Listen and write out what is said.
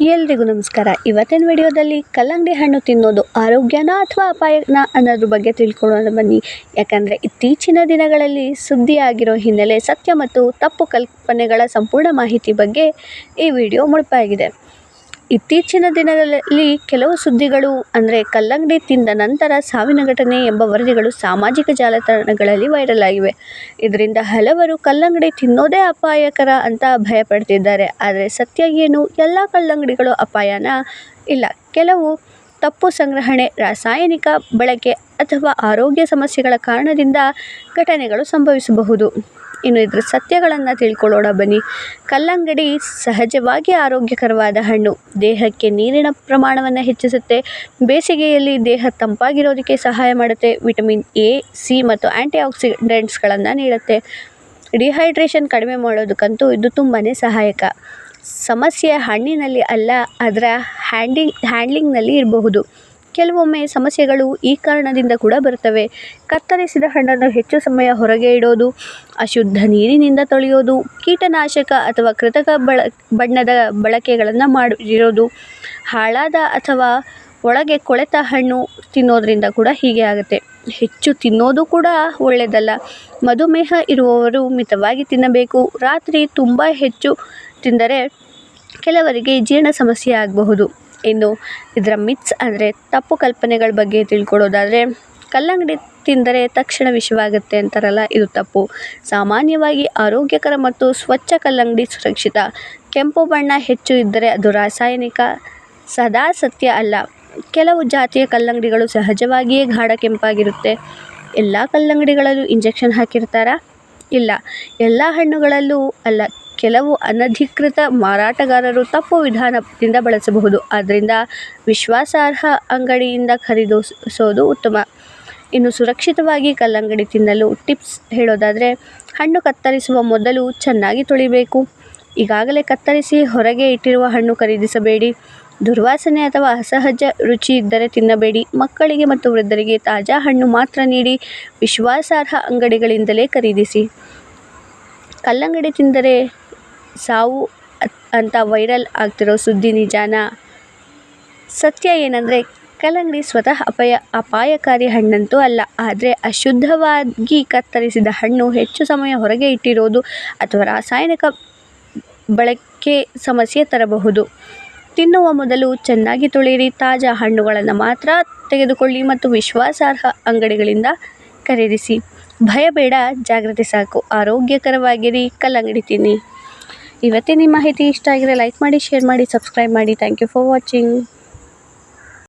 ಎಲ್ರಿಗೂ ನಮಸ್ಕಾರ. ಇವತ್ತಿನ ವಿಡಿಯೋದಲ್ಲಿ ಕಲ್ಲಂಗಡಿ ಹಣ್ಣು ತಿನ್ನೋದು ಆರೋಗ್ಯನಾ ಅಥವಾ ಅಪಾಯನಾ ಅನ್ನೋದ್ರ ಬಗ್ಗೆ ತಿಳ್ಕೊಳ್ಳೋಣ ಬನ್ನಿ. ಯಾಕಂದರೆ ಇತ್ತೀಚಿನ ದಿನಗಳಲ್ಲಿ ಸುದ್ದಿಯಾಗಿರೋ ಹಿನ್ನೆಲೆ ಸತ್ಯ ಮತ್ತು ತಪ್ಪು ಕಲ್ಪನೆಗಳ ಸಂಪೂರ್ಣ ಮಾಹಿತಿ ಬಗ್ಗೆ ಈ ವಿಡಿಯೋ ಮುಡಿಪಾಗಿದೆ. ಇತ್ತೀಚಿನ ದಿನಗಳಲ್ಲಿ ಕೆಲವು ಸುದ್ದಿಗಳು ಅಂದರೆ ಕಲ್ಲಂಗಡಿ ತಿಂದ ನಂತರ ಸಾವಿನ ಘಟನೆ ಎಂಬ ವರದಿಗಳು ಸಾಮಾಜಿಕ ಜಾಲತಾಣಗಳಲ್ಲಿ ವೈರಲ್ ಆಗಿವೆ. ಇದರಿಂದ ಹಲವರು ಕಲ್ಲಂಗಡಿ ತಿನ್ನೋದೇ ಅಪಾಯಕರ ಅಂತ ಭಯಪಡ್ತಿದ್ದಾರೆ. ಆದರೆ ಸತ್ಯ ಏನು? ಎಲ್ಲ ಕಲ್ಲಂಗಡಿಗಳು ಅಪಾಯನಾ? ಇಲ್ಲ. ಕೆಲವು ತಪ್ಪು ಸಂಗ್ರಹಣೆ, ರಾಸಾಯನಿಕ ಬಳಕೆ ಅಥವಾ ಆರೋಗ್ಯ ಸಮಸ್ಯೆಗಳ ಕಾರಣದಿಂದ ಘಟನೆಗಳು ಸಂಭವಿಸಬಹುದು. ಇನ್ನು ಇದರ ಸತ್ಯಗಳನ್ನು ತಿಳ್ಕೊಳ್ಳೋಣ ಬನ್ನಿ. ಕಲ್ಲಂಗಡಿ ಸಹಜವಾಗಿ ಆರೋಗ್ಯಕರವಾದ ಹಣ್ಣು. ದೇಹಕ್ಕೆ ನೀರಿನ ಪ್ರಮಾಣವನ್ನು ಹೆಚ್ಚಿಸುತ್ತೆ. ಬೇಸಿಗೆಯಲ್ಲಿ ದೇಹ ತಂಪಾಗಿರೋದಕ್ಕೆ ಸಹಾಯ ಮಾಡುತ್ತೆ. ವಿಟಮಿನ್ ಎ, ಸಿ ಮತ್ತು ಆ್ಯಂಟಿ ಆಕ್ಸಿಡೆಂಟ್ಸ್ಗಳನ್ನು ನೀಡುತ್ತೆ. ಡಿಹೈಡ್ರೇಷನ್ ಕಡಿಮೆ ಮಾಡೋದಕ್ಕಂತೂ ಇದು ತುಂಬಾ ಸಹಾಯಕ. ಸಮಸ್ಯೆ ಹಣ್ಣಿನಲ್ಲಿ ಅಲ್ಲ, ಅದರ ಹ್ಯಾಂಡ್ಲಿಂಗ್ನಲ್ಲಿ ಇರಬಹುದು. ಕೆಲವೊಮ್ಮೆ ಸಮಸ್ಯೆಗಳು ಈ ಕಾರಣದಿಂದ ಕೂಡ ಬರುತ್ತವೆ. ಕತ್ತರಿಸಿದ ಹಣ್ಣನ್ನು ಹೆಚ್ಚು ಸಮಯ ಹೊರಗೆ ಇಡೋದು, ಅಶುದ್ಧ ನೀರಿನಿಂದ ತೊಳೆಯೋದು, ಕೀಟನಾಶಕ ಅಥವಾ ಕೃತಕ ಬಣ್ಣದ ಬಳಕೆಗಳನ್ನು ಮಾಡಿರೋದು, ಹಾಳಾದ ಅಥವಾ ಒಳಗೆ ಕೊಳೆತ ಹಣ್ಣು ತಿನ್ನೋದ್ರಿಂದ ಕೂಡ ಹೀಗೆ ಆಗುತ್ತೆ. ಹೆಚ್ಚು ತಿನ್ನೋದು ಕೂಡ ಒಳ್ಳೆಯದಲ್ಲ. ಮಧುಮೇಹ ಇರುವವರು ಮಿತವಾಗಿ ತಿನ್ನಬೇಕು. ರಾತ್ರಿ ತುಂಬ ಹೆಚ್ಚು ತಿಂದರೆ ಕೆಲವರಿಗೆ ಜೀರ್ಣ ಸಮಸ್ಯೆ ಆಗಬಹುದು. ಇನ್ನು ಇದರ ಮಿತ್ಸ್ ಅಂದರೆ ತಪ್ಪು ಕಲ್ಪನೆಗಳ ಬಗ್ಗೆ ತಿಳ್ಕೊಳ್ಳೋದಾದರೆ, ಕಲ್ಲಂಗಡಿ ತಿಂದರೆ ತಕ್ಷಣ ವಿಷವಾಗುತ್ತೆ ಅಂತಾರಲ್ಲ, ಇದು ತಪ್ಪು. ಸಾಮಾನ್ಯವಾಗಿ ಆರೋಗ್ಯಕರ ಮತ್ತು ಸ್ವಚ್ಛ ಕಲ್ಲಂಗಡಿ ಸುರಕ್ಷಿತ. ಕೆಂಪು ಬಣ್ಣ ಹೆಚ್ಚು ಇದ್ದರೆ ಅದು ರಾಸಾಯನಿಕ. ಸದಾ ಸತ್ಯ ಅಲ್ಲ. ಕೆಲವು ಜಾತಿಯ ಕಲ್ಲಂಗಡಿಗಳು ಸಹಜವಾಗಿಯೇ ಗಾಢ ಕೆಂಪಾಗಿರುತ್ತೆ. ಎಲ್ಲ ಕಲ್ಲಂಗಡಿಗಳಲ್ಲೂ ಇಂಜೆಕ್ಷನ್ ಹಾಕಿರ್ತಾರಾ? ಇಲ್ಲ. ಎಲ್ಲ ಹಣ್ಣುಗಳಲ್ಲೂ ಅಲ್ಲ. ಕೆಲವು ಅನಧಿಕೃತ ಮಾರಾಟಗಾರರು ತಪ್ಪು ವಿಧಾನದಿಂದ ಬಳಸಬಹುದು. ಆದ್ದರಿಂದ ವಿಶ್ವಾಸಾರ್ಹ ಅಂಗಡಿಯಿಂದ ಖರೀದಿಸೋದು ಉತ್ತಮ. ಇನ್ನು ಸುರಕ್ಷಿತವಾಗಿ ಕಲ್ಲಂಗಡಿ ತಿನ್ನಲು ಟಿಪ್ಸ್ ಹೇಳೋದಾದರೆ, ಹಣ್ಣು ಕತ್ತರಿಸುವ ಮೊದಲು ಚೆನ್ನಾಗಿ ತೊಳಿಬೇಕು. ಈಗಾಗಲೇ ಕತ್ತರಿಸಿ ಹೊರಗೆ ಇಟ್ಟಿರುವ ಹಣ್ಣು ಖರೀದಿಸಬೇಡಿ. ದುರ್ವಾಸನೆ ಅಥವಾ ಅಸಹಜ ರುಚಿ ಇದ್ದರೆ ತಿನ್ನಬೇಡಿ. ಮಕ್ಕಳಿಗೆ ಮತ್ತು ವೃದ್ಧರಿಗೆ ತಾಜಾ ಹಣ್ಣು ಮಾತ್ರ ನೀಡಿ. ವಿಶ್ವಾಸಾರ್ಹ ಅಂಗಡಿಗಳಿಂದಲೇ ಖರೀದಿಸಿ. ಕಲ್ಲಂಗಡಿ ತಿಂದರೆ ಸಾವು ಅಂತ ವೈರಲ್ ಆಗ್ತಿರೋ ಸುದ್ದಿ ನಿಜಾನಾ? ಸತ್ಯ ಏನಂದರೆ, ಕಲ್ಲಂಗಡಿ ಸ್ವತಃ ಅಪಾಯಕಾರಿ ಹಣ್ಣಂತೂ ಅಲ್ಲ. ಆದರೆ ಅಶುದ್ಧವಾಗಿ ಕತ್ತರಿಸಿದ ಹಣ್ಣು, ಹೆಚ್ಚು ಸಮಯ ಹೊರಗೆ ಇಟ್ಟಿರೋದು ಅಥವಾ ರಾಸಾಯನಿಕ ಬಳಕೆ ಸಮಸ್ಯೆ ತರಬಹುದು. ತಿನ್ನುವ ಮೊದಲು ಚೆನ್ನಾಗಿ ತೊಳೆಯಿರಿ. ತಾಜಾ ಹಣ್ಣುಗಳನ್ನು ಮಾತ್ರ ತೆಗೆದುಕೊಳ್ಳಿ ಮತ್ತು ವಿಶ್ವಾಸಾರ್ಹ ಅಂಗಡಿಗಳಿಂದ ಖರೀದಿಸಿ. ಭಯ ಬೇಡ, ಜಾಗ್ರತೆ ಸಾಕು. ಆರೋಗ್ಯಕರವಾಗಿರಿ, ಕಲ್ಲಂಗಡಿ ತಿನ್ನಿ. ಇವತ್ತಿನ ಮಾಹಿತಿ ಇಷ್ಟ ಆಗಿದ್ರೆ ಲೈಕ್ ಮಾಡಿ, ಶೇರ್ ಮಾಡಿ, ಸಬ್ಸ್ಕ್ರೈಬ್ ಮಾಡಿ. Thank you for watching.